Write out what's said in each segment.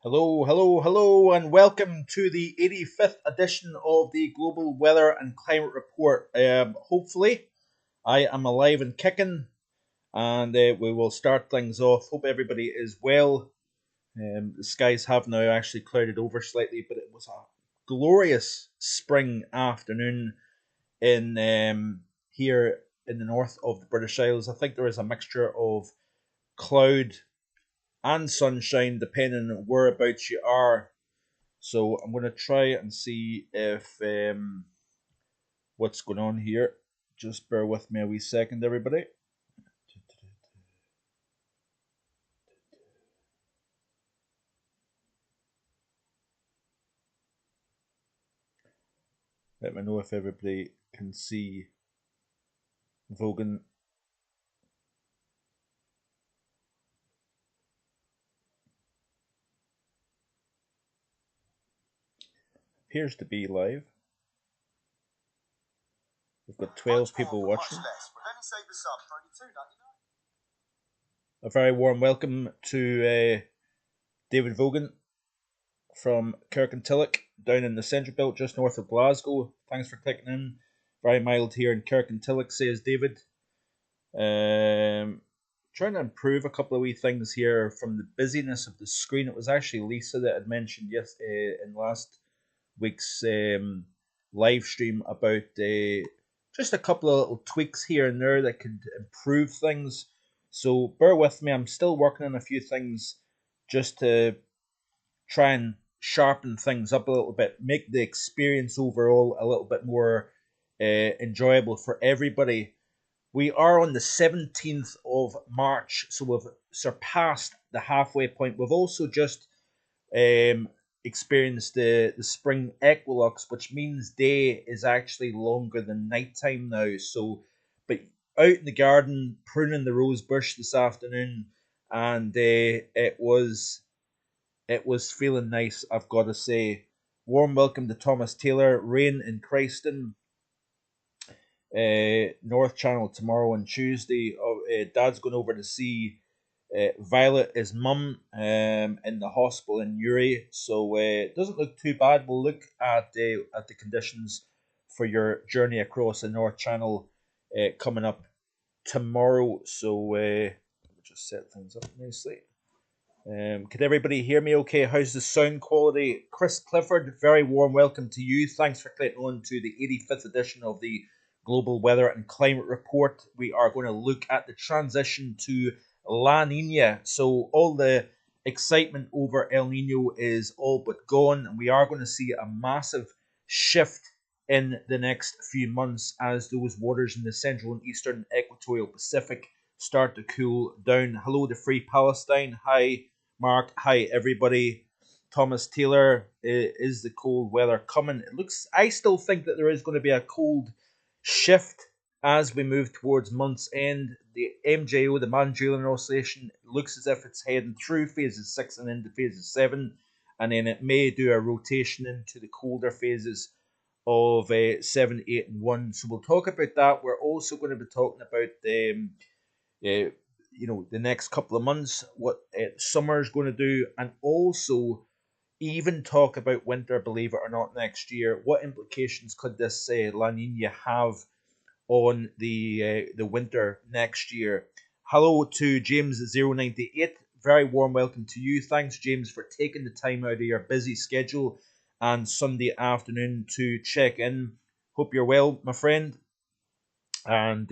Hello, hello, hello, and welcome to the 85th edition of the Global Weather and Climate Report. Hopefully, I am alive and kicking, and we will start things off. Hope everybody is well. The skies have now actually clouded over slightly, but it was a glorious spring afternoon in here in the north of the British Isles. I think there is a mixture of cloud and sunshine depending on whereabouts you are. So I'm going to try and see if what's going on here. Just bear with me a wee second, everybody. Let me know if everybody can see Vogan. Appears to be live. We've got 12 people watching. A very warm welcome to David Vogan from Kirkintilloch down in the Central Belt just north of Glasgow. Thanks for clicking in. Very mild here in Kirkintilloch, says David. Trying to improve a couple of wee things here from the busyness of the screen. It was actually Lisa that had mentioned in last week's live stream about just a couple of little tweaks here and there that could improve things. So bear with me. I'm still working on a few things just to try and sharpen things up a little bit, make the experience overall a little bit more enjoyable for everybody. We are on the 17th of March, so we've surpassed the halfway point. We've also just experienced the spring equinox, which means day is actually longer than nighttime now. So, but out in the garden, pruning the rose bush this afternoon, and it was feeling nice, I've got to say. Warm welcome to Thomas Taylor, rain in Christon. North Channel tomorrow and Tuesday. Dad's going over to see Violet, his mum, in the hospital in Uri. So it doesn't look too bad. We'll look at the conditions for your journey across the North Channel coming up tomorrow. So we'll just set things up nicely. Could everybody hear me okay? How's the sound quality? Chris Clifford, very warm welcome to you. Thanks for clicking on to the 85th edition of the Global Weather and Climate Report. We are going to look at the transition to La Nina. So all the excitement over El Nino is all but gone, and we are going to see a massive shift in the next few months as those waters in the central and eastern equatorial Pacific start to cool down. Hello to Free Palestine. Hi, Mark. Hi, everybody. Thomas Taylor, is the cold weather coming? It looks. I still think that there is going to be a cold shift as we move towards month's end. The MJO, the Magellan Oscillation, looks as if it's heading through phases 6 and into phases 7, and then it may do a rotation into the colder phases of 7, 8, and 1. So we'll talk about that. We're also going to be talking about the next couple of months, what summer is going to do, and also even talk about winter, believe it or not, next year. What implications could this La Nina have on the winter next year? Hello to James098. Very warm welcome to you. Thanks, James, for taking the time out of your busy schedule and Sunday afternoon to check in. Hope you're well, my friend. And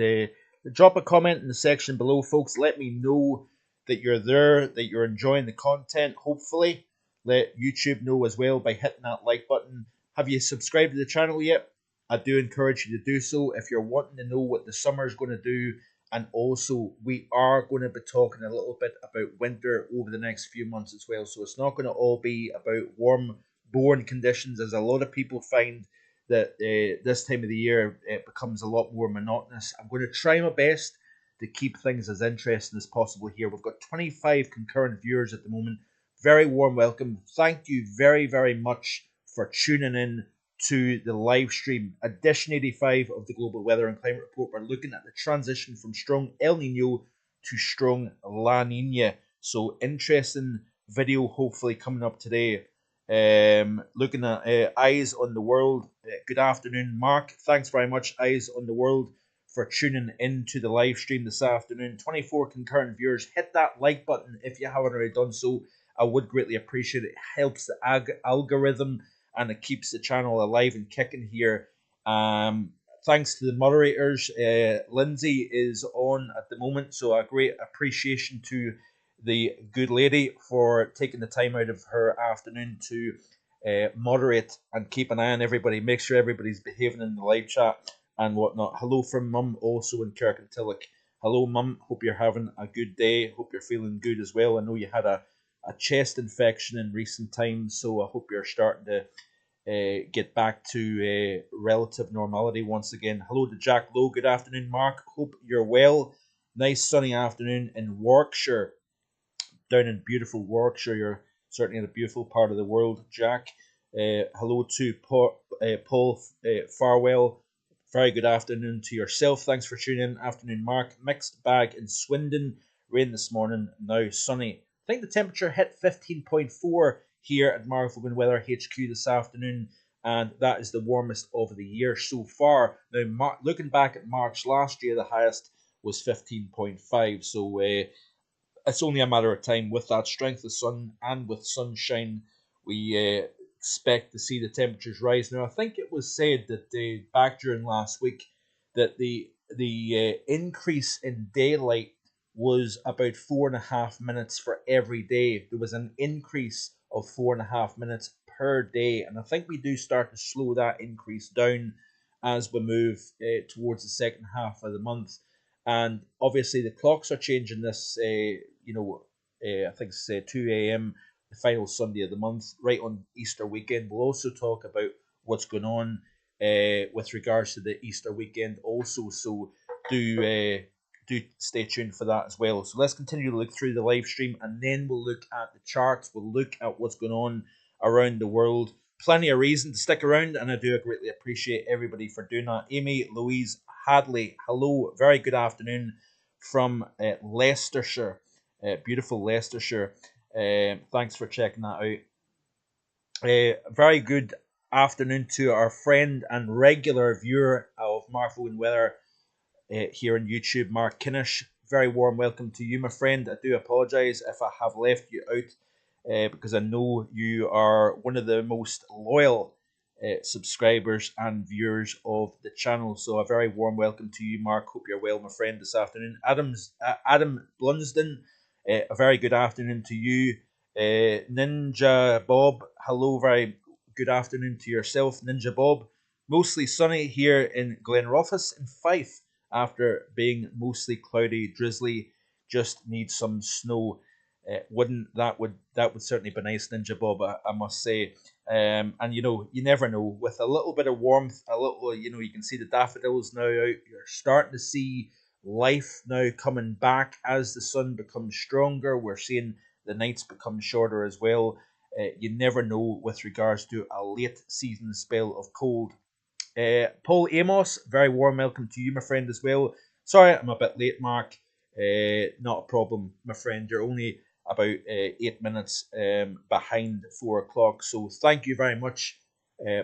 drop a comment in the section below, folks. Let me know that you're there, that you're enjoying the content. Hopefully, let YouTube know as well by hitting that like button. Have you subscribed to the channel yet? I do encourage you to do so if you're wanting to know what the summer is going to do. And also, we are going to be talking a little bit about winter over the next few months as well. So it's not going to all be about warm, boring conditions, as a lot of people find that this time of the year it becomes a lot more monotonous. I'm going to try my best to keep things as interesting as possible here. We've got 25 concurrent viewers at the moment. Very warm welcome. Thank you very, very much for tuning in to the live stream. Edition 85 of the Global Weather and Climate Report. We're looking at the transition from strong El Nino to strong La Nina. So interesting video hopefully coming up today. Looking at Eyes on the World. Good afternoon, Mark. Thanks very much, Eyes on the World, for tuning into the live stream this afternoon. 24 concurrent viewers. Hit that like button if you haven't already done so. I would greatly appreciate it. It helps the algorithm and it keeps the channel alive and kicking here. Thanks to the moderators. Lindsay is on at the moment, so a great appreciation to the good lady for taking the time out of her afternoon to moderate and keep an eye on everybody, make sure everybody's behaving in the live chat and whatnot. Hello from Mum, also in Kirkintilloch. Hello, Mum. Hope you're having a good day. Hope you're feeling good as well. I know you had a chest infection in recent times, so I hope you're starting to get back to relative normality once again. Hello to Jack Lowe. Good afternoon, Mark. Hope you're well. Nice sunny afternoon in Warwickshire, down in beautiful Warwickshire. You're certainly in a beautiful part of the world, Jack. Hello to Paul Farwell. Very good afternoon to yourself. Thanks for tuning in. Afternoon, Mark. Mixed bag in Swindon. Rain this morning, now sunny. I think the temperature hit 15.4 here at Marfogan Weather HQ this afternoon, and that is the warmest of the year so far. Now, looking back at March last year, the highest was 15.5, so it's only a matter of time. With that strength of sun and with sunshine, we expect to see the temperatures rise. Now, I think it was said that back during last week that the increase in daylight was about 4.5 minutes for every day. There was an increase of 4.5 minutes per day, and I think we do start to slow that increase down as we move towards the second half of the month. And obviously, the clocks are changing this. I think it's 2 a.m. the final Sunday of the month, right on Easter weekend. We'll also talk about what's going on with regards to the Easter weekend also. So do stay tuned for that as well. So let's continue to look through the live stream, and then we'll look at the charts. We'll look at what's going on around the world. Plenty of reason to stick around, and I do greatly appreciate everybody for doing that. Amy Louise Hadley, hello, very good afternoon from Leicestershire, beautiful Leicestershire. Thanks for checking that out. Very good afternoon to our friend and regular viewer of Marfo and Weather here on YouTube, Mark Kinnish. Very warm welcome to you, my friend. I do apologise if I have left you out because I know you are one of the most loyal subscribers and viewers of the channel. So a very warm welcome to you, Mark. Hope you're well, my friend, this afternoon. Adam Blunsden, a very good afternoon to you. Ninja Bob, hello, very good afternoon to yourself, Ninja Bob. Mostly sunny here in Glenrothes in Fife after being mostly cloudy, drizzly. Just need some snow. Wouldn't that would certainly be nice, Ninja Bob, I must say. And you never know. With a little bit of warmth, a little, you can see the daffodils now out. You're starting to see life now coming back as the sun becomes stronger. We're seeing the nights become shorter as well. You never know with regards to a late season spell of cold. Paul Amos, very warm welcome to you, my friend, as well. Sorry, I'm a bit late, Mark. Not a problem, my friend. You're only about 8 minutes behind 4 o'clock. So thank you very much,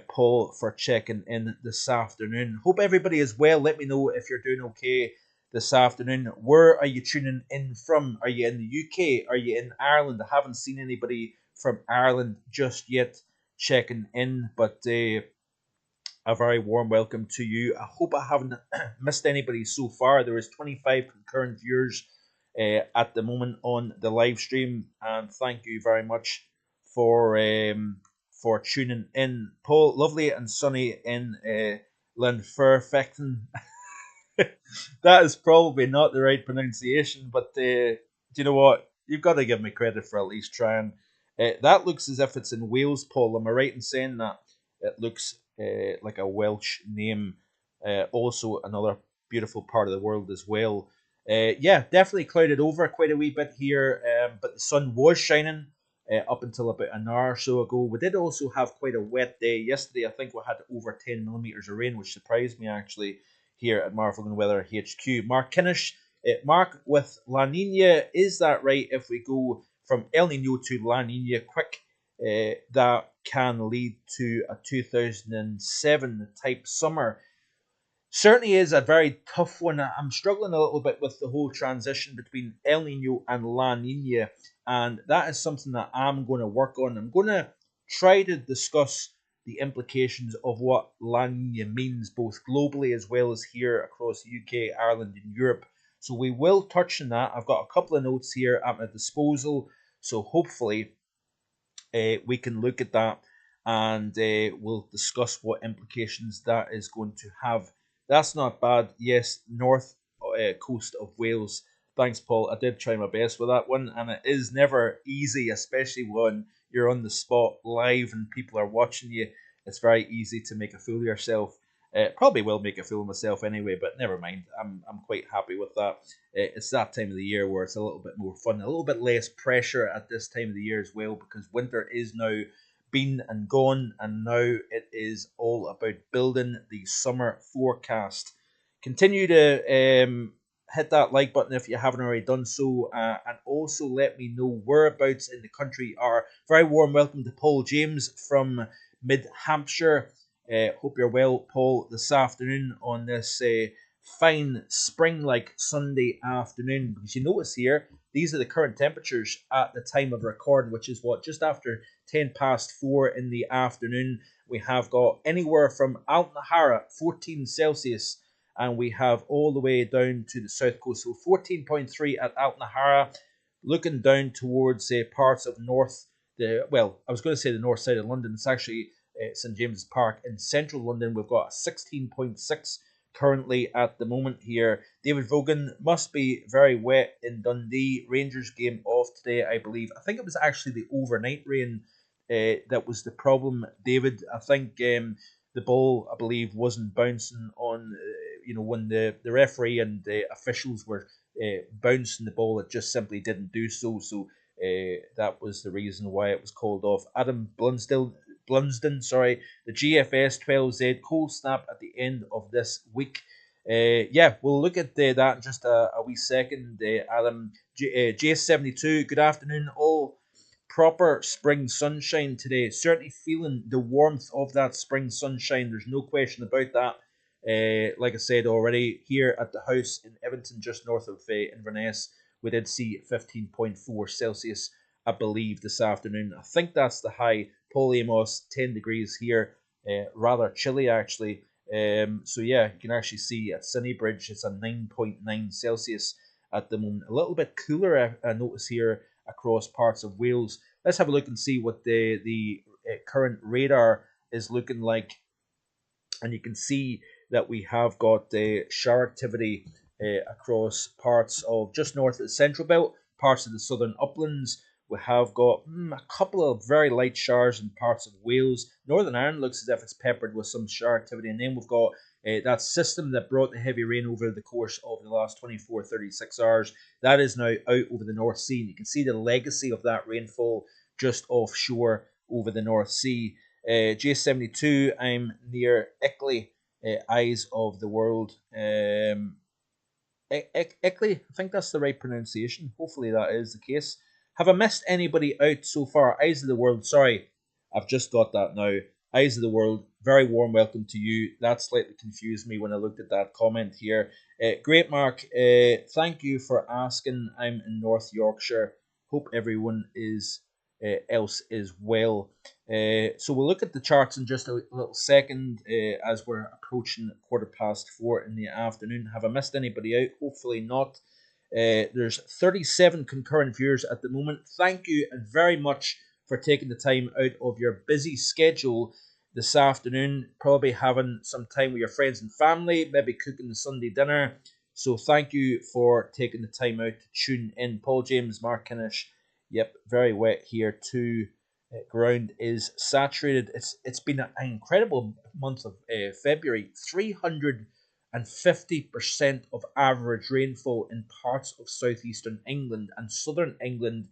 Paul, for checking in this afternoon. Hope everybody is well. Let me know if you're doing okay this afternoon. Where are you tuning in from? Are you in the UK? Are you in Ireland? I haven't seen anybody from Ireland just yet checking in, but a very warm welcome to you. I hope I haven't missed anybody so far. There is 25 concurrent viewers at the moment on the live stream, and thank you very much for tuning in. Paul, lovely and sunny in Linferfecton. That is probably not the right pronunciation, but do you know what? You've got to give me credit for at least trying. That looks as if it's in Wales, Paul. Am I right in saying that? It looks like a Welsh name. Also, another beautiful part of the world as well. Yeah, definitely clouded over quite a wee bit here, but the sun was shining up until about an hour or so ago. We did also have quite a wet day yesterday. I think we had over 10 millimetres of rain, which surprised me actually here at Marfogan Weather HQ. Mark Kinnish, Mark, with La Nina, is that right if we go from El Nino to La Nina quick, that can lead to a 2007 type summer. Certainly is a very tough one. I'm struggling a little bit with the whole transition between El Nino and La Nina, and that is something that I'm going to work on. I'm going to try to discuss the implications of what La Nina means, both globally as well as here across the UK, Ireland, and Europe. So we will touch on that. I've got a couple of notes here at my disposal, so hopefully we can look at that and we'll discuss what implications that is going to have. That's not bad. Yes, north coast of Wales. Thanks, Paul. I did try my best with that one, and it is never easy, especially when you're on the spot live and people are watching you. It's very easy to make a fool of yourself. Probably will make a fool of myself anyway, but never mind. I'm quite happy with that. It's that time of the year where it's a little bit more fun, a little bit less pressure at this time of the year as well, because winter is now been and gone, and now it is all about building the summer forecast. Continue to hit that like button if you haven't already done so, and also let me know whereabouts in the country are. Very warm welcome to Paul James from Mid Hampshire. Hope you're well, Paul, this afternoon on this fine spring-like Sunday afternoon. Because you notice here, these are the current temperatures at the time of recording, which is what, just after 10 past 4 in the afternoon. We have got anywhere from Altnahara, 14 Celsius, and we have all the way down to the south coast. So 14.3 at Altnahara, looking down towards parts of north, I was going to say the north side of London. It's actually St James's Park in central London. We've got a 16.6 currently at the moment here. David Vaughan, must be very wet in Dundee. Rangers game off today, I believe. I think it was actually the overnight rain that was the problem, David. I think the ball, I believe, wasn't bouncing on, when the referee and the officials were bouncing the ball, it just simply didn't do so. So that was the reason why it was called off. Adam Blunsden, the GFS 12Z cold snap at the end of this week. We'll look at that in just a wee second. Adam, J72, good afternoon. All proper spring sunshine today. Certainly feeling the warmth of that spring sunshine. There's no question about that. Like I said already, here at the house in Edmonton, just north of Inverness, we did see 15.4 Celsius, I believe, this afternoon. I think that's the high. Paul Amos, 10 degrees here, rather chilly actually. You can actually see at Bridge, it's a 9.9 Celsius at the moment. A little bit cooler, I notice here across parts of Wales. Let's have a look and see what the current radar is looking like. And you can see that we have got shower activity across parts of just north of the Central Belt, parts of the southern uplands. We have got a couple of very light showers in parts of Wales. Northern Ireland looks as if it's peppered with some shower activity. And then we've got that system that brought the heavy rain over the course of the last 24, 36 hours. That is now out over the North Sea. And you can see the legacy of that rainfall just offshore over the North Sea. J72, I'm near Ickley, Eyes of the World. Ickley, I think that's the right pronunciation. Hopefully that is the case. Have I missed anybody out so far? Eyes of the World, sorry, I've just got that now. Eyes of the World, very warm welcome to you. That slightly confused me when I looked at that comment here. Great, Mark. Thank you for asking. I'm in North Yorkshire. Hope everyone else is well. So we'll look at the charts in just a little second as we're approaching 4:15 in the afternoon. Have I missed anybody out? Hopefully not. There's 37 concurrent viewers at the moment. Thank you very much for taking the time out of your busy schedule this afternoon, probably having some time with your friends and family, maybe cooking the Sunday dinner. So thank you for taking the time out to tune in. Paul James, Mark Kinnish. Yep, very wet here too. Ground is saturated. It's been an incredible month of February. 350% of average rainfall in parts of southeastern England and southern England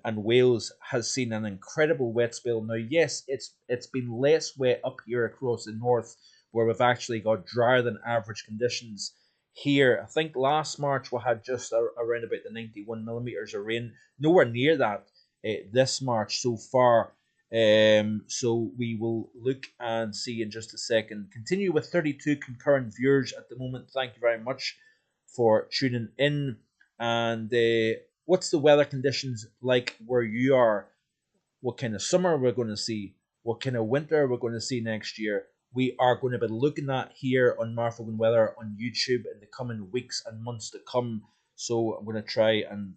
and Wales has seen an incredible wet spell. Now, yes, it's been less wet up here across the north, where we've actually got drier than average conditions here. I think last March we had just around about the 91 millimeters of rain. Nowhere near that this March so far. So we will look and see in just a second. Continue with 32 concurrent viewers at the moment. Thank you very much for tuning in. And what's the weather conditions like where you are? What kind of summer we're going to see, what kind of winter we're going to see next year. We are going to be looking at here on Marfogan Weather on YouTube in the coming weeks and months to come. So I'm going to try and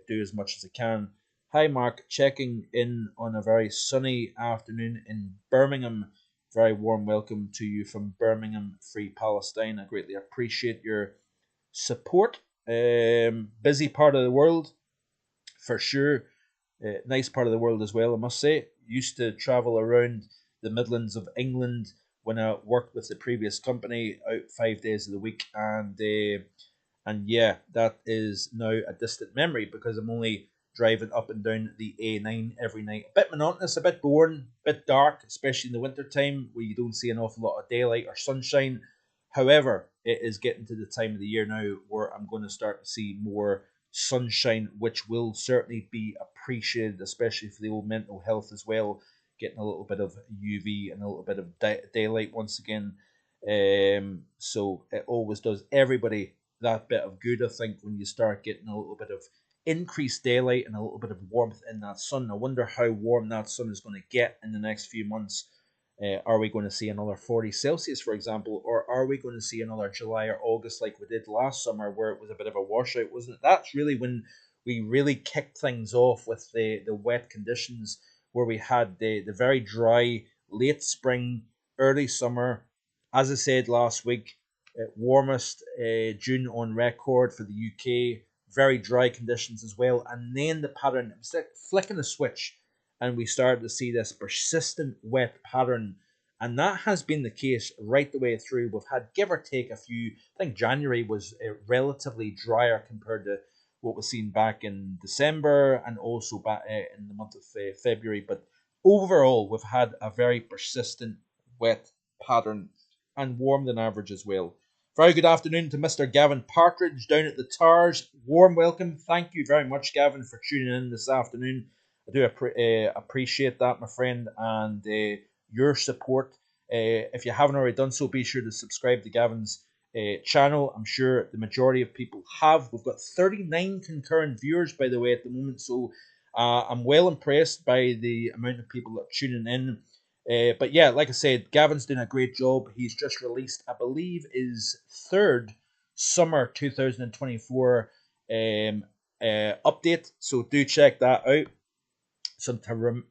do as much as I can. Hi, Mark. Checking in on a very sunny afternoon in Birmingham. Very warm welcome to you from Birmingham, Free Palestine. I greatly appreciate your support. Busy part of the world, for sure. Nice part of the world as well, I must say. Used to travel around the Midlands of England when I worked with the previous company out 5 days of the week, and yeah, that is now a distant memory because I'm only driving up and down the A9 every night. A bit monotonous, a bit boring, a bit dark, especially in the winter time where you don't see an awful lot of daylight or sunshine. However, it is getting to the time of the year now where I'm going to start to see more sunshine, which will certainly be appreciated, especially for the old mental health as well. Getting a little bit of UV and a little bit of daylight once again. So it always does everybody that bit of good, I think, when you start getting a little bit of increased daylight and a little bit of warmth in that sun. I wonder how warm that sun is going to get in the next few months. Are we going to see another 40 Celsius, for example, or are we going to see another July or August like we did last summer where it was a bit of a washout, wasn't it? That's really when we really kicked things off with the wet conditions where we had the very dry late spring, early summer. As I said last week, warmest June on record for the UK, very dry conditions as well. And then the pattern, it was like flicking a switch and we started to see this persistent wet pattern. And that has been the case right the way through. We've had, give or take, a few. I think January was relatively drier compared to what was seen back in December and also back in the month of February. But overall, we've had a very persistent wet pattern and warmer than average as well. Very good afternoon to Mr. Gavin Partridge down at the Tars. Warm welcome. Thank you very much, Gavin, for tuning in this afternoon. I do appreciate that, my friend, and your support. If you haven't already done so, be sure to subscribe to Gavin's channel. I'm sure the majority of people have. We've got 39 concurrent viewers, by the way, at the moment, so I'm well impressed by the amount of people that are tuning in. But yeah, like I said, Gavin's doing a great job. He's just released, I believe, his third summer 2024 update, so do check that out. Some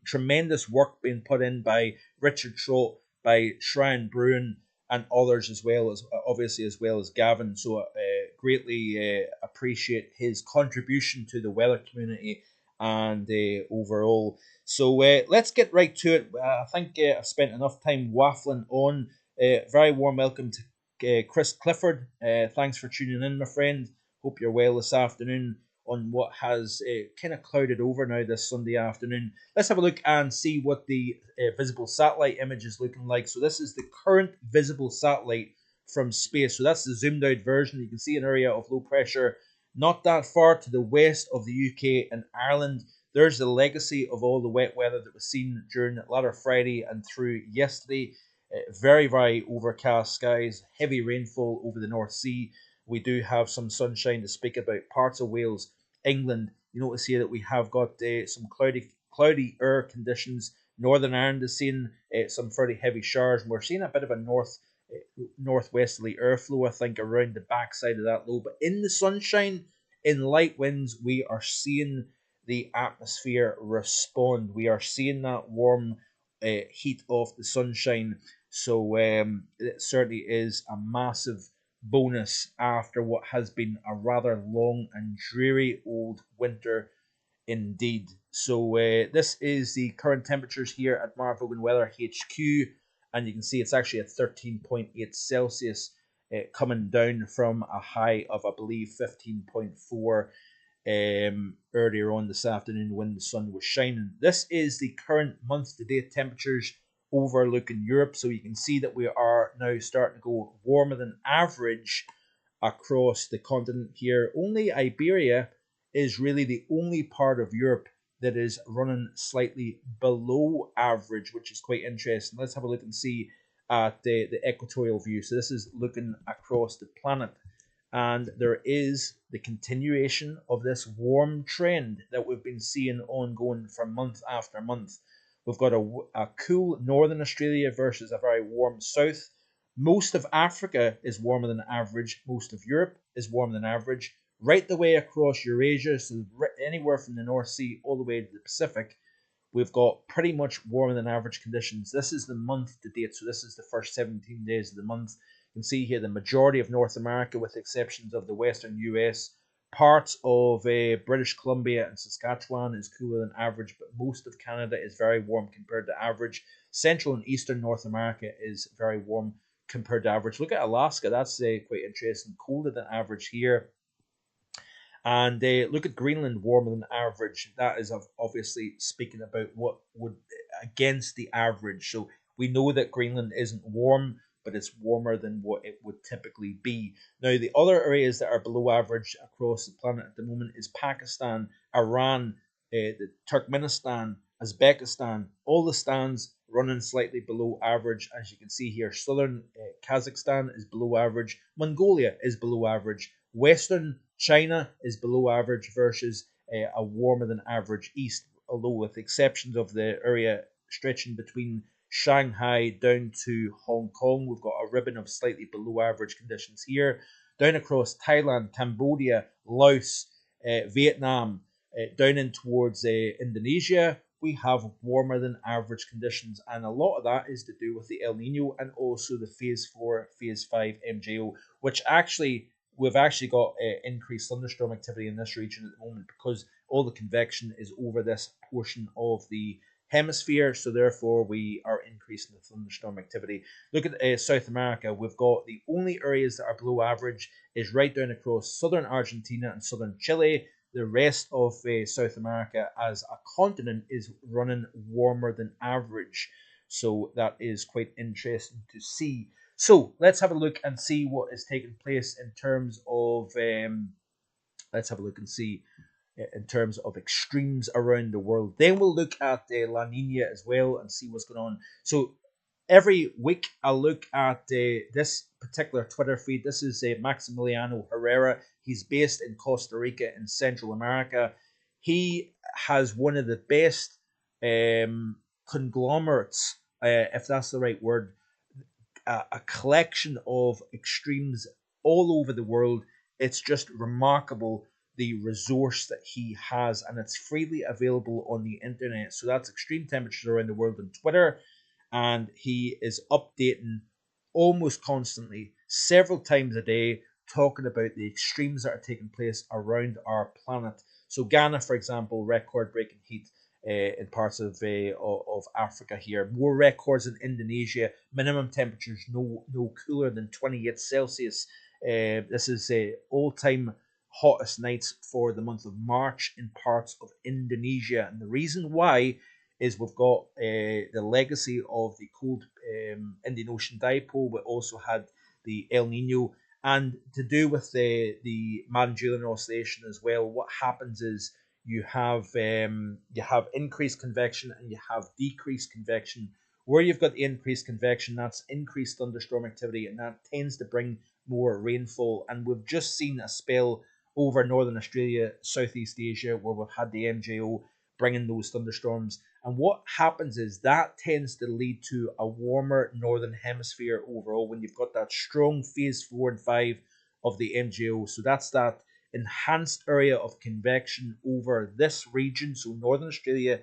tremendous work being put in by Richard Trott, by Shrine Bruin, and others as well as obviously as well as Gavin. So greatly appreciate his contribution to the weather community and overall. So let's get right to it. I think I've spent enough time waffling on. Very warm welcome to Chris Clifford. Thanks for tuning in, my friend. Hope you're well this afternoon on what has kind of clouded over now this Sunday afternoon. Let's have a look and see what the visible satellite image is looking like. So this is the current visible satellite from space. So that's the zoomed out version. You can see an area of low pressure not that far to the west of the UK and Ireland. There's the legacy of all the wet weather that was seen during latter Friday and through yesterday. Very, very overcast skies, heavy rainfall over the North Sea. We do have some sunshine to speak about. Parts of Wales, England. You notice here that we have got some cloudy air conditions. Northern Ireland is seeing some fairly heavy showers, and we're seeing a bit of a northwesterly airflow, I think, around the backside of that low. But in the sunshine, in light winds, we are seeing the atmosphere respond. We are seeing that warm heat of the sunshine. So it certainly is a massive bonus after what has been a rather long and dreary old winter indeed. So this is the current temperatures here at Marfogan Weather HQ, and you can see it's actually at 13.8 Celsius, coming down from a high of, I believe, 15.4 earlier on this afternoon when the sun was shining. This is the current month-to-date temperatures overlooking Europe, so you can see that we are now starting to go warmer than average across the continent here. Only Iberia is really the only part of Europe that is running slightly below average, which is quite interesting. Let's have a look and see at the equatorial view. So this is looking across the planet. And there is the continuation of this warm trend that we've been seeing ongoing for month after month. We've got a cool northern Australia versus a very warm south. Most of Africa is warmer than average. Most of Europe is warmer than average. Right the way across Eurasia, so anywhere from the North Sea all the way to the Pacific, we've got pretty much warmer than average conditions. This is the month to date, so this is the first 17 days of the month. You can see here the majority of North America, with exceptions of the western US. Parts of British Columbia and Saskatchewan is cooler than average, but most of Canada is very warm compared to average. Central and eastern North America is very warm compared to average. Look at Alaska, that's quite interesting. Colder than average here. And look at Greenland, warmer than average. That is obviously speaking about what would against the average. So we know that Greenland isn't warm, but it's warmer than what it would typically be. Now, the other areas that are below average across the planet at the moment is Pakistan, Iran, Turkmenistan, Uzbekistan. All the stands running slightly below average, as you can see here. Southern Kazakhstan is below average. Mongolia is below average. Western China is below average versus a warmer than average east, although with exceptions of the area stretching between Shanghai down to Hong Kong, we've got a ribbon of slightly below average conditions here. Down across Thailand, Cambodia, Laos, Vietnam, down in towards Indonesia, we have warmer than average conditions, and a lot of that is to do with the El Nino and also the Phase 4, Phase 5 MJO, which actually we've actually got increased thunderstorm activity in this region at the moment because all the convection is over this portion of the hemisphere, so therefore we are increasing the thunderstorm activity. Look at South America. We've got the only areas that are below average is right down across southern Argentina and southern Chile. The rest of South America as a continent is running warmer than average, so that is quite interesting to see. So let's have a look and see what is taking place in terms of let's have a look and see in terms of extremes around the world. Then we'll look at La Nina as well and see what's going on. So every week I'll look at this particular Twitter feed. This is Maximiliano Herrera. He's based in Costa Rica in Central America. He has one of the best conglomerates, if that's the right word, a collection of extremes all over the world. It's just remarkable the resource that he has, and it's freely available on the internet. So that's extreme temperatures around the world on Twitter, and he is updating almost constantly, several times a day, talking about the extremes that are taking place around our planet. So Ghana, for example, record-breaking heat in parts of Africa here. More records in Indonesia. Minimum temperatures no cooler than 28 Celsius. This is all-time hottest nights for the month of March in parts of Indonesia. And the reason why is we've got the legacy of the cold Indian Ocean dipole. We also had the El Nino. And to do with the Madden-Julian oscillation as well, what happens is you have increased convection and you have decreased convection. Where you've got the increased convection, that's increased thunderstorm activity, and that tends to bring more rainfall. And we've just seen a spell over Northern Australia, Southeast Asia, where we've had the MJO bringing those thunderstorms. And what happens is that tends to lead to a warmer northern hemisphere overall when you've got that strong phase 4 and 5 of the MJO. So that's that enhanced area of convection over this region, so Northern Australia,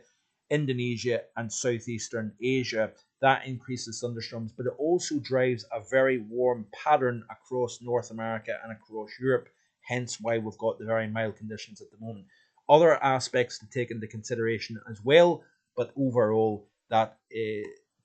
Indonesia, and Southeastern Asia. That increases thunderstorms, but it also drives a very warm pattern across North America and across Europe, hence why we've got the very mild conditions at the moment. Other aspects to take into consideration as well, but overall that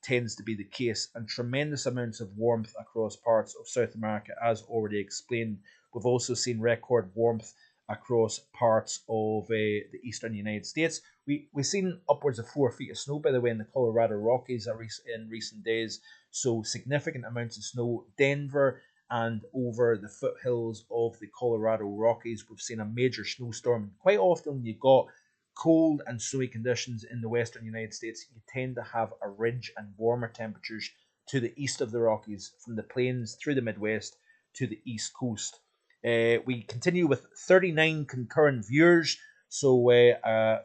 tends to be the case, and tremendous amounts of warmth across parts of South America as already explained. We've also seen record warmth across parts of the eastern United States. We've seen upwards of 4 feet of snow, by the way, in the Colorado Rockies in recent days. So significant amounts of snow. Denver and over the foothills of the Colorado Rockies, we've seen a major snowstorm. Quite often, when you've got cold and snowy conditions in the western United States, you tend to have a ridge and warmer temperatures to the east of the Rockies, from the plains through the Midwest to the East Coast. We continue with 39 concurrent viewers, so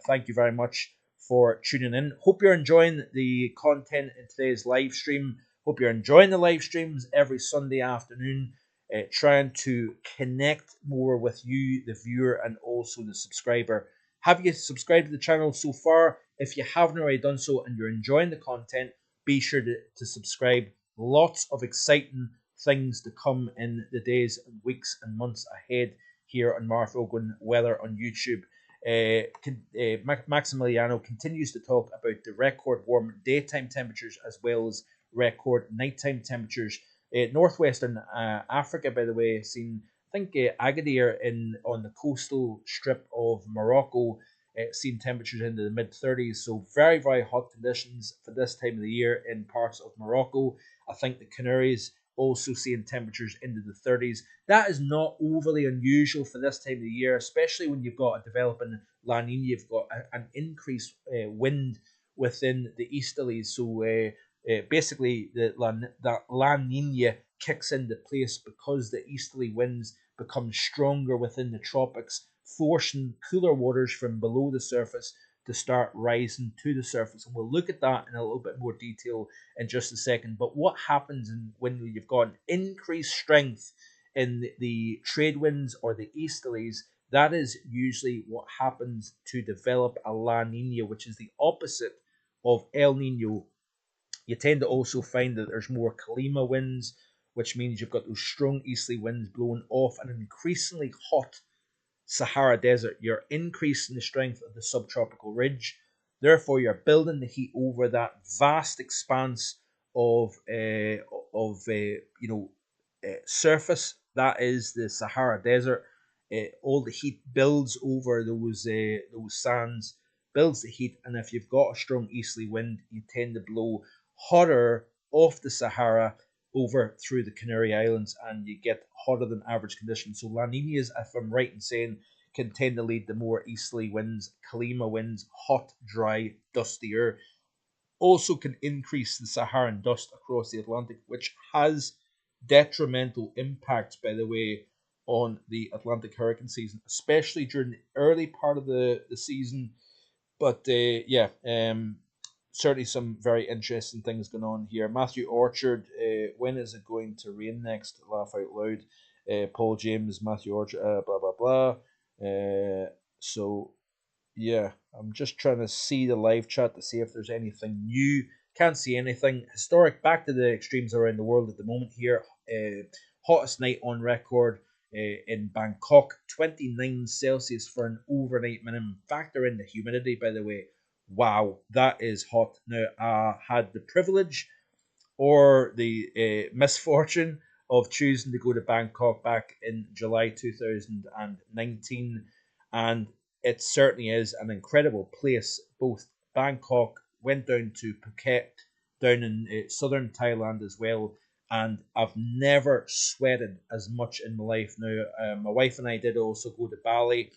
thank you very much for tuning in. Hope you're enjoying the content in today's live stream. Hope you're enjoying the live streams every Sunday afternoon, trying to connect more with you, the viewer, and also the subscriber. Have you subscribed to the channel so far? If you haven't already done so and you're enjoying the content, be sure to subscribe. Lots of exciting things to come in the days and weeks and months ahead here on Marv Ogun Weather on YouTube. Maximiliano continues to talk about the record warm daytime temperatures as well as record nighttime temperatures. Northwestern Africa, by the way, seen, I think, Agadir on the coastal strip of Morocco, seen temperatures into the mid 30s. So very, very hot conditions for this time of the year in parts of Morocco. I think the Canaries also seeing temperatures into the 30s. That is not overly unusual for this time of the year, especially when you've got a developing La Nina. You've got an increased wind within the easterlies. So basically, that La Nina kicks into place because the easterly winds become stronger within the tropics, forcing cooler waters from below the surface to start rising to the surface. And we'll look at that in a little bit more detail in just a second. But what happens when you've got an increased strength in the trade winds or the easterlies? That is usually what happens to develop a La Nina, which is the opposite of El Nino. You tend to also find that there's more Kalima winds, which means you've got those strong easterly winds blowing off an increasingly hot Sahara Desert. You're increasing the strength of the subtropical ridge. Therefore, you're building the heat over that vast expanse of surface that is the Sahara Desert. All the heat builds over those sands, builds the heat, and if you've got a strong easterly wind, you tend to blow hotter off the Sahara over through the Canary Islands, and you get hotter than average conditions. So La Ninas, if I'm right in saying, can tend to lead to more easterly winds, Kalima winds, hot, dry, dustier. Also can increase the Saharan dust across the Atlantic, which has detrimental impacts, by the way, on the Atlantic hurricane season, especially during the early part of the season. But certainly some very interesting things going on here. Matthew Orchard, when is it going to rain next? Laugh out loud. Paul James, Matthew Orchard, blah blah blah. So yeah, I'm just trying to see the live chat to see if there's anything new. Can't see anything. Historic, back to the extremes around the world at the moment here. Hottest night on record in Bangkok, 29 Celsius for an overnight minimum. Factor in the humidity, by the way. Wow, that is hot. Now, I had the privilege or the misfortune of choosing to go to Bangkok back in July 2019, and it certainly is an incredible place. Both Bangkok, went down to Phuket, down in southern Thailand as well, and I've never sweated as much in my life. Now, my wife and I did also go to Bali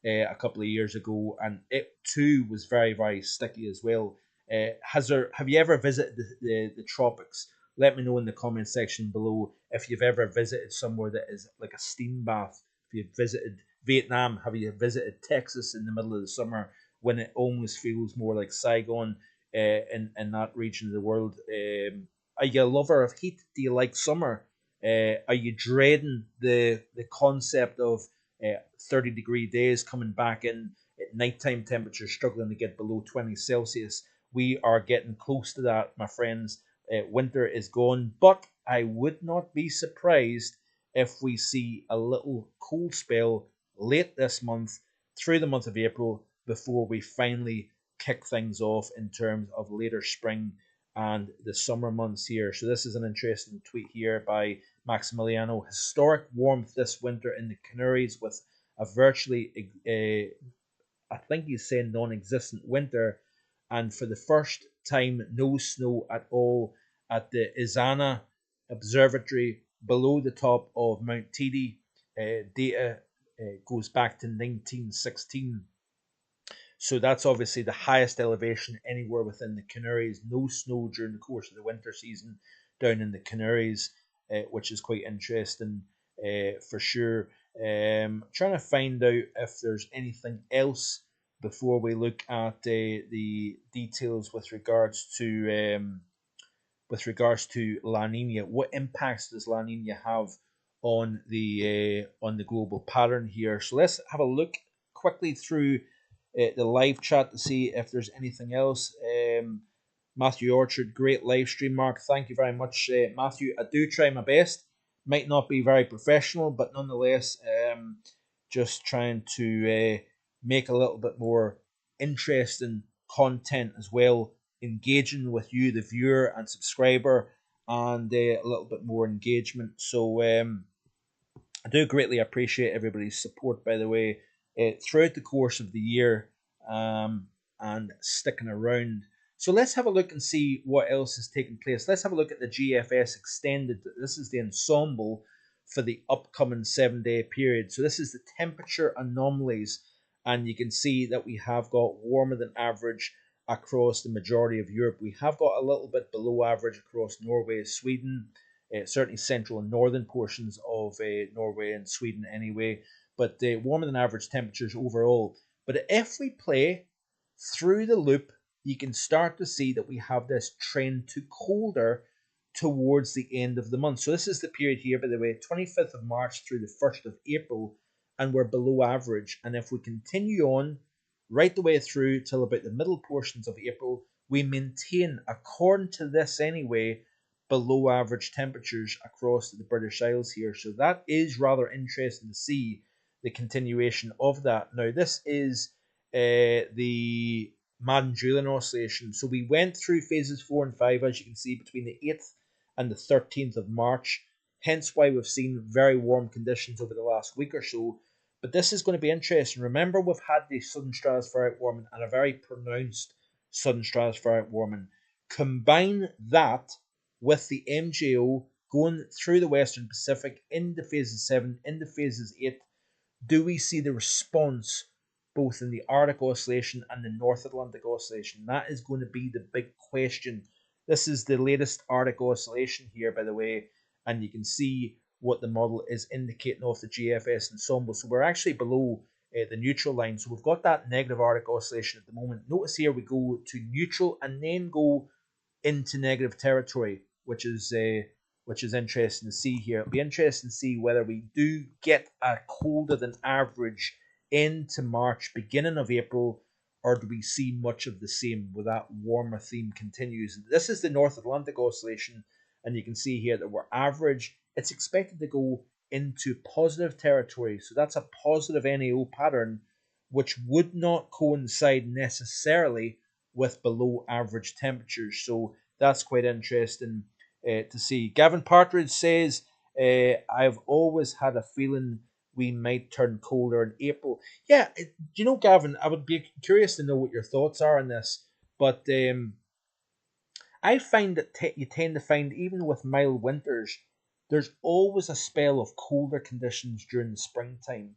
a couple of years ago, and it too was very, very sticky as well. Have you ever visited the tropics? Let me know in the comment section below if you've ever visited somewhere that is like a steam bath. If you've visited Vietnam, have you visited Texas in the middle of the summer when it almost feels more like Saigon in that region of the world? Are you a lover of heat? Do you like summer? Are you dreading the concept of 30-degree days coming back in at nighttime temperatures struggling to get below 20 Celsius? We are getting close to that, my friends. Winter is gone, but I would not be surprised if we see a little cold spell late this month through the month of April before we finally kick things off in terms of later spring and the summer months here. So this is an interesting tweet here by Maximiliano. Historic warmth this winter in the Canaries with a virtually, I think he's saying non-existent winter, and for the first time, no snow at all at the Izana Observatory below the top of Mount Teedy. Data goes back to 1916. So that's obviously the highest elevation anywhere within the Canaries. No snow during the course of the winter season down in the Canaries, which is quite interesting for sure. Trying to find out if there's anything else before we look at the details with regards to La Nina. What impacts does La Nina have on the global pattern here? So let's have a look quickly through the live chat to see if there's anything else. Matthew Orchard, great live stream, Mark. Thank you very much, Matthew. I do try my best. Might not be very professional, but nonetheless, just trying to make a little bit more interesting content as well, engaging with you, the viewer and subscriber, and a little bit more engagement. So I do greatly appreciate everybody's support, by the way, throughout the course of the year, and sticking around. So let's have a look and see what else is taking place. Let's have a look at the GFS extended. This is the ensemble for the upcoming 7-day period. So this is the temperature anomalies, and you can see that we have got warmer than average across the majority of Europe. We have got a little bit below average across Norway, Sweden, certainly central and northern portions of Norway and Sweden anyway, but warmer than average temperatures overall. But if we play through the loop, you can start to see that we have this trend to colder towards the end of the month. So this is the period here, by the way, 25th of March through the 1st of April, and we're below average. And if we continue on right the way through till about the middle portions of April, we maintain, according to this anyway, below average temperatures across the British Isles here. So that is rather interesting to see the continuation of that. Now, this is the Madden-Julian oscillation. So we went through phases 4 and 5, as you can see, between the 8th and the 13th of March. Hence why we've seen very warm conditions over the last week or so. But this is going to be interesting. Remember, we've had the sudden stratospheric warming and a very pronounced sudden stratospheric warming. Combine that with the MJO going through the Western Pacific into phases 7, into phases 8, do we see the response both in the Arctic Oscillation and the North Atlantic Oscillation? That is going to be the big question. This is the latest Arctic Oscillation here, by the way, and you can see what the model is indicating off the GFS ensemble. So we're actually below the neutral line. So we've got that negative Arctic Oscillation at the moment. Notice here we go to neutral and then go into negative territory, which is interesting to see here. It'll be interesting to see whether we do get a colder than average into March, beginning of April, or do we see much of the same where that warmer theme continues? This is the North Atlantic Oscillation, and you can see here that we're average. It's expected to go into positive territory, so that's a positive NAO pattern, which would not coincide necessarily with below average temperatures. So that's quite interesting to see. Gavin Partridge says, I've always had a feeling we might turn colder in April. Yeah, you know, Gavin, I would be curious to know what your thoughts are on this. But I find that you tend to find, even with mild winters, there's always a spell of colder conditions during the springtime,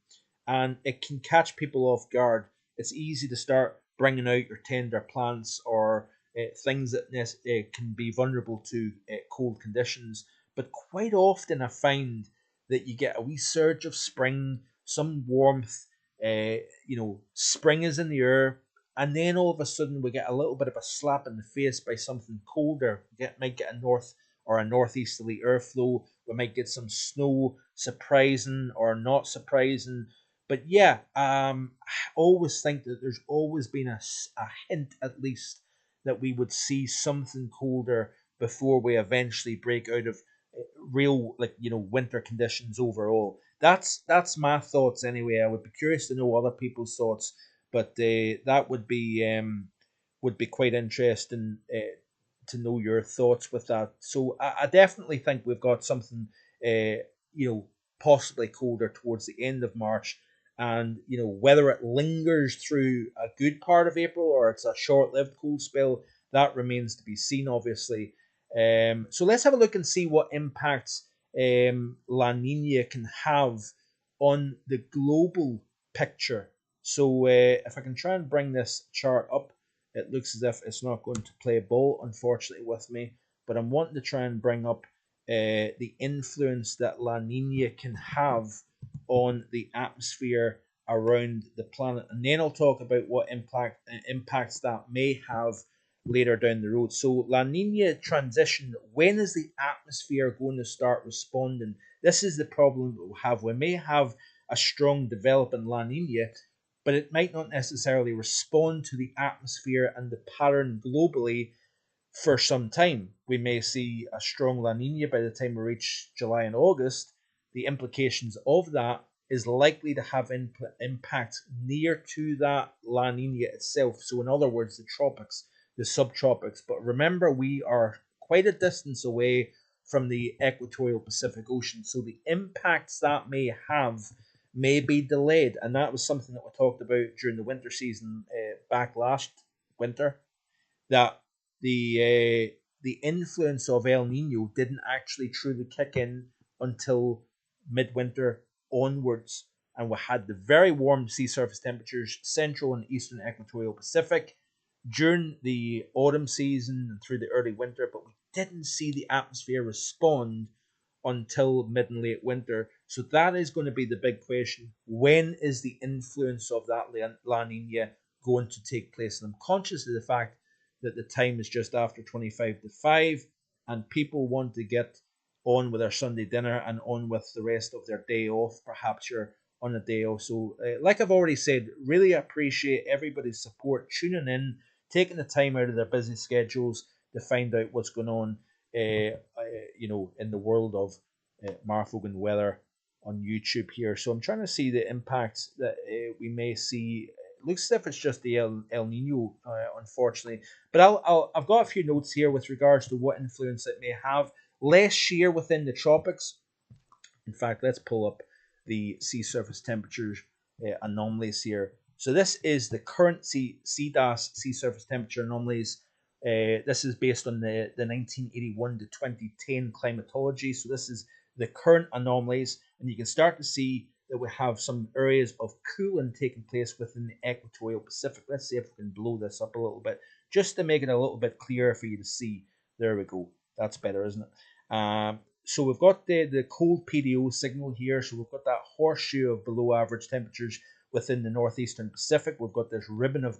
and it can catch people off guard. It's easy to start bringing out your tender plants or things that can be vulnerable to cold conditions. But quite often, I find that you get a wee surge of spring, some warmth. Spring is in the air, and then all of a sudden we get a little bit of a slap in the face by something colder. Might get a north or a northeasterly airflow. We might get some snow, surprising or not surprising. But yeah, I always think that there's always been a hint, at least, that we would see something colder before we eventually break out of real, winter conditions overall. That's my thoughts anyway. I would be curious to know other people's thoughts, but that would be quite interesting to know your thoughts with that. So I definitely think we've got something, possibly colder towards the end of March, and whether it lingers through a good part of April or it's a short-lived cold spell, that remains to be seen, obviously. So let's have a look and see what impacts La Nina can have on the global picture. So if I can try and bring this chart up, it looks as if it's not going to play ball, unfortunately, with me. But I'm wanting to try and bring up the influence that La Nina can have on the atmosphere around the planet. And then I'll talk about what impacts that may have later down the road. So La Nina transition, when is the atmosphere going to start responding? This is the problem that we'll have. We may have a strong developing La Nina, but it might not necessarily respond to the atmosphere and the pattern globally for some time. We may see a strong La Nina by the time we reach July and August. The implications of that is likely to have impact near to that La Nina itself. So, in other words, the tropics, the subtropics. But remember, we are quite a distance away from the equatorial Pacific Ocean. So, the impacts that may have may be delayed. And that was something that we talked about during the winter season back last winter, that the influence of El Nino didn't actually truly kick in until midwinter onwards, and we had the very warm sea surface temperatures central and eastern equatorial Pacific during the autumn season and through the early winter, but we didn't see the atmosphere respond until mid and late winter. So that is going to be the big question. When is the influence of that La Nina going to take place? And I'm conscious of the fact that the time is just after 25 to 5 and people want to get on with their Sunday dinner and on with the rest of their day off. Perhaps you're on a day off. So, like I've already said, really appreciate everybody's support, tuning in, taking the time out of their busy schedules to find out what's going on, in the world of Marfogan weather on YouTube here. So I'm trying to see the impacts that we may see. It looks as if it's just the El Nino, unfortunately. But I've got a few notes here with regards to what influence it may have. Less shear within the tropics. In fact, let's pull up the sea surface temperatures anomalies here. So this is the current CDAS sea surface temperature anomalies. This is based on the 1981 to 2010 climatology. So this is the current anomalies, and you can start to see that we have some areas of cooling taking place within the equatorial Pacific. Let's see if we can blow this up a little bit, just to make it a little bit clearer for you to see. There we go. That's better, isn't it? So we've got the cold PDO signal here. So we've got that horseshoe of below average temperatures within the northeastern Pacific. We've got this ribbon of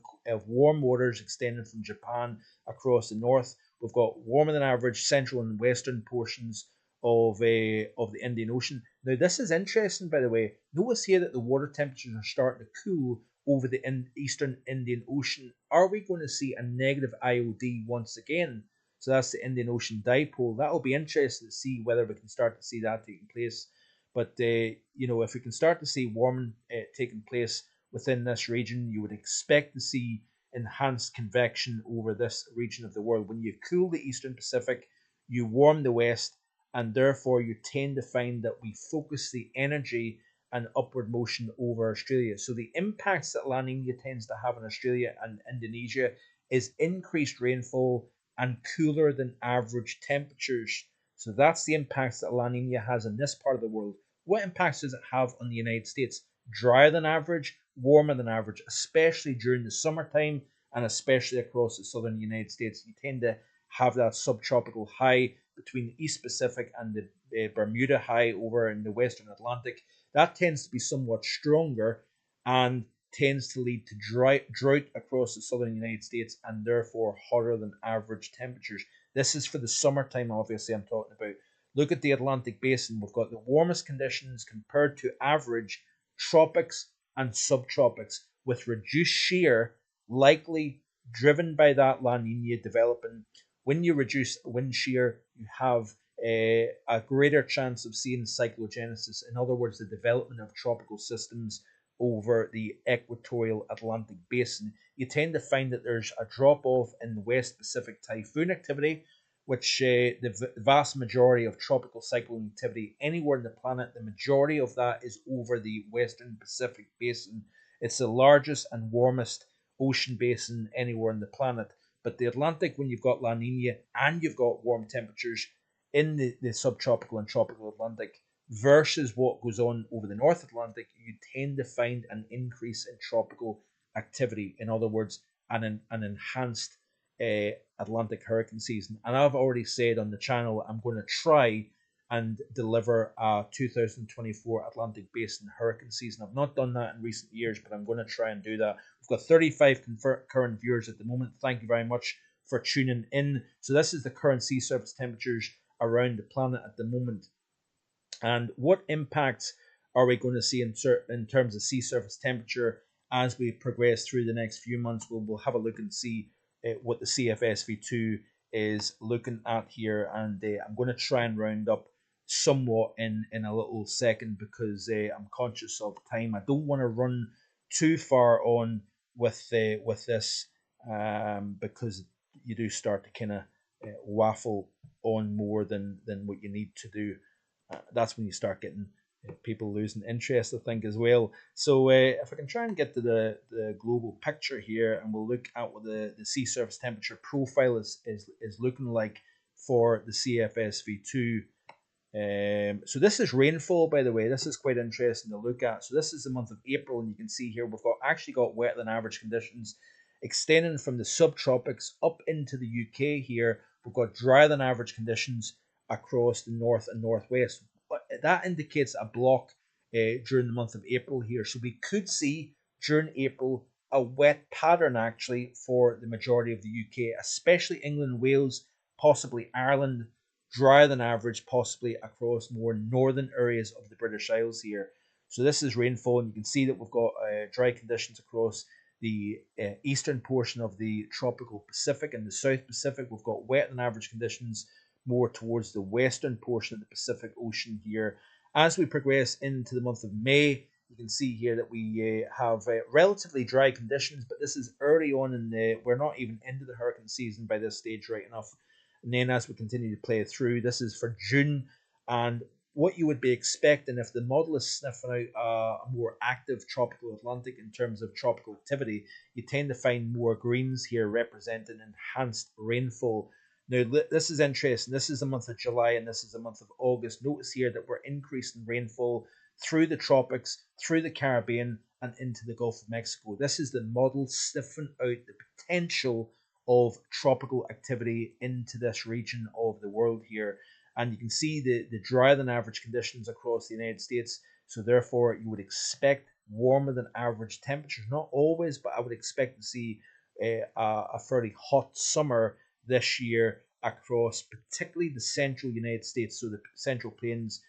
warm waters extending from Japan across the north. We've got warmer than average central and western portions of the Indian Ocean. Now this is interesting, by the way. Notice here that the water temperatures are starting to cool over the eastern Indian Ocean. Are we going to see a negative IOD once again? So that's the Indian Ocean dipole. That'll be interesting to see whether we can start to see that taking place. But if we can start to see warming taking place within this region, you would expect to see enhanced convection over this region of the world. When you cool the eastern Pacific, you warm the west, and therefore you tend to find that we focus the energy and upward motion over Australia. So the impacts that La Nina tends to have in Australia and Indonesia is increased rainfall and cooler than average temperatures. So that's the impacts that La Nina has in this part of the world. What impacts does it have on the United States? Drier than average, warmer than average, especially during the summertime and especially across the southern United States. You tend to have that subtropical high between the East Pacific and the Bermuda high over in the Western Atlantic. That tends to be somewhat stronger and tends to lead to drought across the southern United States and therefore hotter than average temperatures. This is for the summertime, obviously, I'm talking about. Look at the Atlantic Basin. We've got the warmest conditions compared to average tropics and subtropics with reduced shear, likely driven by that La Nina developing. When you reduce wind shear, you have a greater chance of seeing cyclogenesis. In other words, the development of tropical systems over the equatorial Atlantic basin. You tend to find that there's a drop off in the West Pacific typhoon activity, which the vast majority of tropical cyclone activity anywhere on the planet, the majority of that is over the Western Pacific basin. It's the largest and warmest ocean basin anywhere on the planet. But the Atlantic, when you've got La Nina and you've got warm temperatures, in the subtropical and tropical Atlantic versus what goes on over the North Atlantic, you tend to find an increase in tropical activity. In other words, an enhanced Atlantic hurricane season. And I've already said on the channel I'm going to try and deliver a 2024 Atlantic Basin hurricane season. I've not done that in recent years, but I'm going to try and do that. We've got 35 current viewers at the moment. Thank you very much for tuning in. So this is the current sea surface temperatures around the planet at the moment. And what impacts are we going to see in terms of sea surface temperature as we progress through the next few months? We'll have a look and see what the CFSV2 is looking at here. And I'm going to try and round up somewhat in a little second because I'm conscious of time. I don't want to run too far on with this because you do start to kind of waffle on more than what you need to do. That's when you start getting people losing interest, I think, as well. So if I can try and get to the global picture here, and we'll look at what the sea surface temperature profile is looking like for the CFSV2. So this is rainfall, by the way. This is quite interesting to look at. So this is the month of April, and you can see here we've actually got wetter than average conditions extending from the subtropics up into the UK here. We've got drier than average conditions across the north and northwest. But that indicates a block during the month of April here. So we could see during April a wet pattern actually for the majority of the UK, especially England, Wales, possibly Ireland, drier than average, possibly across more northern areas of the British Isles here. So this is rainfall, and you can see that we've got dry conditions across the eastern portion of the tropical Pacific and the South Pacific. We've got wet than average conditions more towards the western portion of the Pacific Ocean here. As we progress into the month of May, you can see here that we have relatively dry conditions, but this is early on in we're not even into the hurricane season by this stage right enough. And then as we continue to play through, this is for June, and what you would be expecting if the model is sniffing out a more active tropical Atlantic in terms of tropical activity, you tend to find more greens here representing enhanced rainfall. Now, this is interesting. This is the month of July and this is the month of August. Notice here that we're increasing rainfall through the tropics, through the Caribbean, and into the Gulf of Mexico. This is the model sniffing out the potential of tropical activity into this region of the world here. And you can see the drier than average conditions across the United States. So therefore, you would expect warmer than average temperatures. Not always, but I would expect to see a fairly hot summer this year across particularly the central United States. So the Central Plains,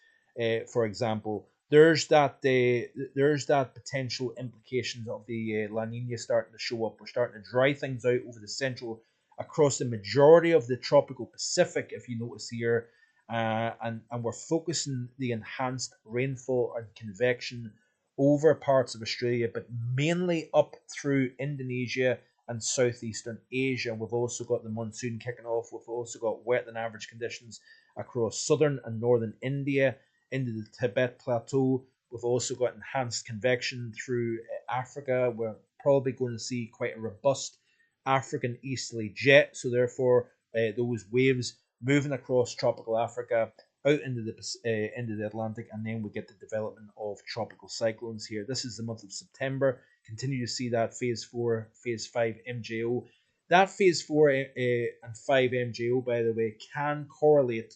for example, there's that potential implications of the La Nina starting to show up. We're starting to dry things out over the central, across the majority of the tropical Pacific, if you notice here, and we're focusing the enhanced rainfall and convection over parts of Australia, but mainly up through Indonesia and southeastern Asia. We've also got the monsoon kicking off. We've also got wet than average conditions across southern and northern India into the Tibet Plateau. We've also got enhanced convection through Africa. We're probably going to see quite a robust African easterly jet. So therefore, those waves moving across tropical Africa out into the Atlantic, and then we get the development of tropical cyclones here. This is the month of September. Continue to see that phase 4, phase 5 MJO. That phase 4 and 5 MJO, by the way, can correlate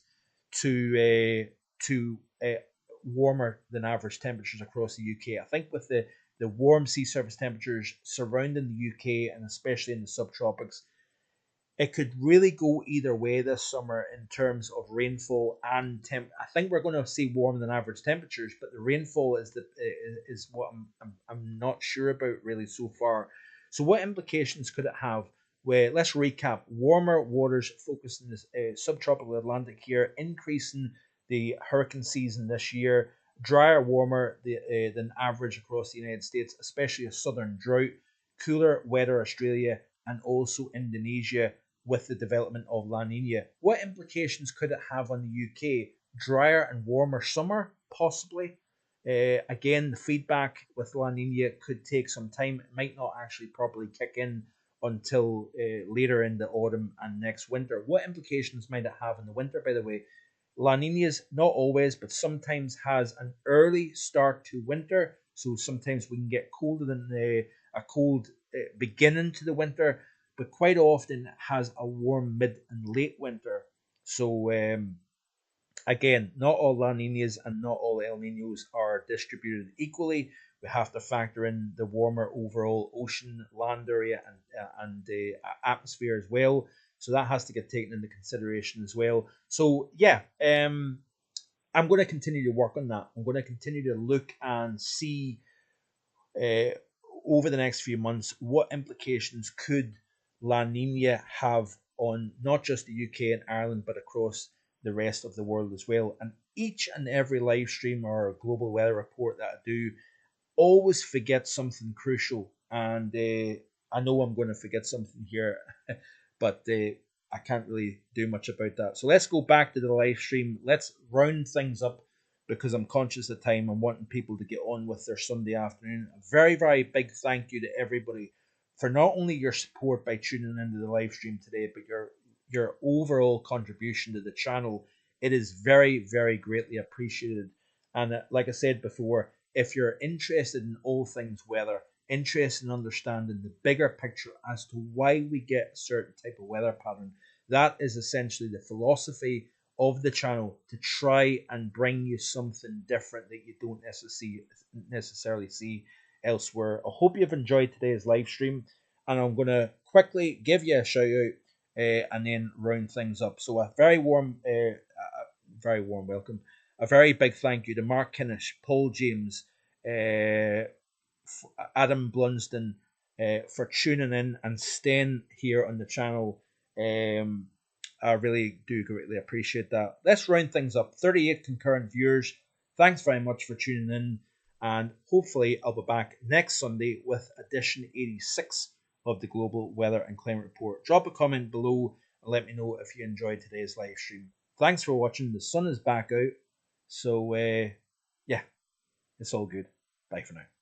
to warmer than average temperatures across the UK. I think with the warm sea surface temperatures surrounding the UK and especially in the subtropics, it could really go either way this summer in terms of rainfall and temp. I think we're going to see warmer than average temperatures, but the rainfall is what I'm not sure about really so far. So what implications could it have? Well, let's recap. Warmer waters focused in the subtropical Atlantic here, increasing the hurricane season this year. Drier, warmer than average across the United States, especially a southern drought. Cooler, wetter Australia, and also Indonesia with the development of La Nina. What implications could it have on the UK? Drier and warmer summer, possibly. Again, the feedback with La Nina could take some time. It might not actually properly kick in until later in the autumn and next winter. What implications might it have in the winter, by the way? La Nina's not always, but sometimes has an early start to winter. So sometimes we can get colder than a cold beginning to the winter, but quite often has a warm mid and late winter. So again, not all La Ninas and not all El Ninos are distributed equally. We have to factor in the warmer overall ocean, land area, and the atmosphere as well. So that has to get taken into consideration as well. So yeah, I'm going to continue to work on that. I'm going to continue to look and see uh, over the next few months what implications could La Nina have on not just the UK and Ireland, but across the rest of the world as well. And each and every live stream or global weather report that I do always forget something crucial. And I know I'm going to forget something here, but I can't really do much about that. So let's go back to the live stream. Let's round things up because I'm conscious of time and wanting people to get on with their Sunday afternoon. A very, very big thank you to everybody for not only your support by tuning into the live stream today, but your overall contribution to the channel. It is very, very greatly appreciated. And like I said before, if you're interested in all things weather, interested in understanding the bigger picture as to why we get a certain type of weather pattern, that is essentially the philosophy of the channel, to try and bring you something different that you don't necessarily see elsewhere. I hope you've enjoyed today's live stream, and I'm going to quickly give you a shout out and then round things up. So a very warm welcome. A very big thank you to Mark Kinnish, Paul James, uh, Adam Blunsden for tuning in and staying here on the channel. Um, I really do greatly appreciate that. Let's round things up. 38 concurrent viewers. Thanks very much for tuning in. And hopefully, I'll be back next Sunday with edition 86 of the Global Weather and Climate Report. Drop a comment below and let me know if you enjoyed today's live stream. Thanks for watching. The sun is back out. So, yeah, it's all good. Bye for now.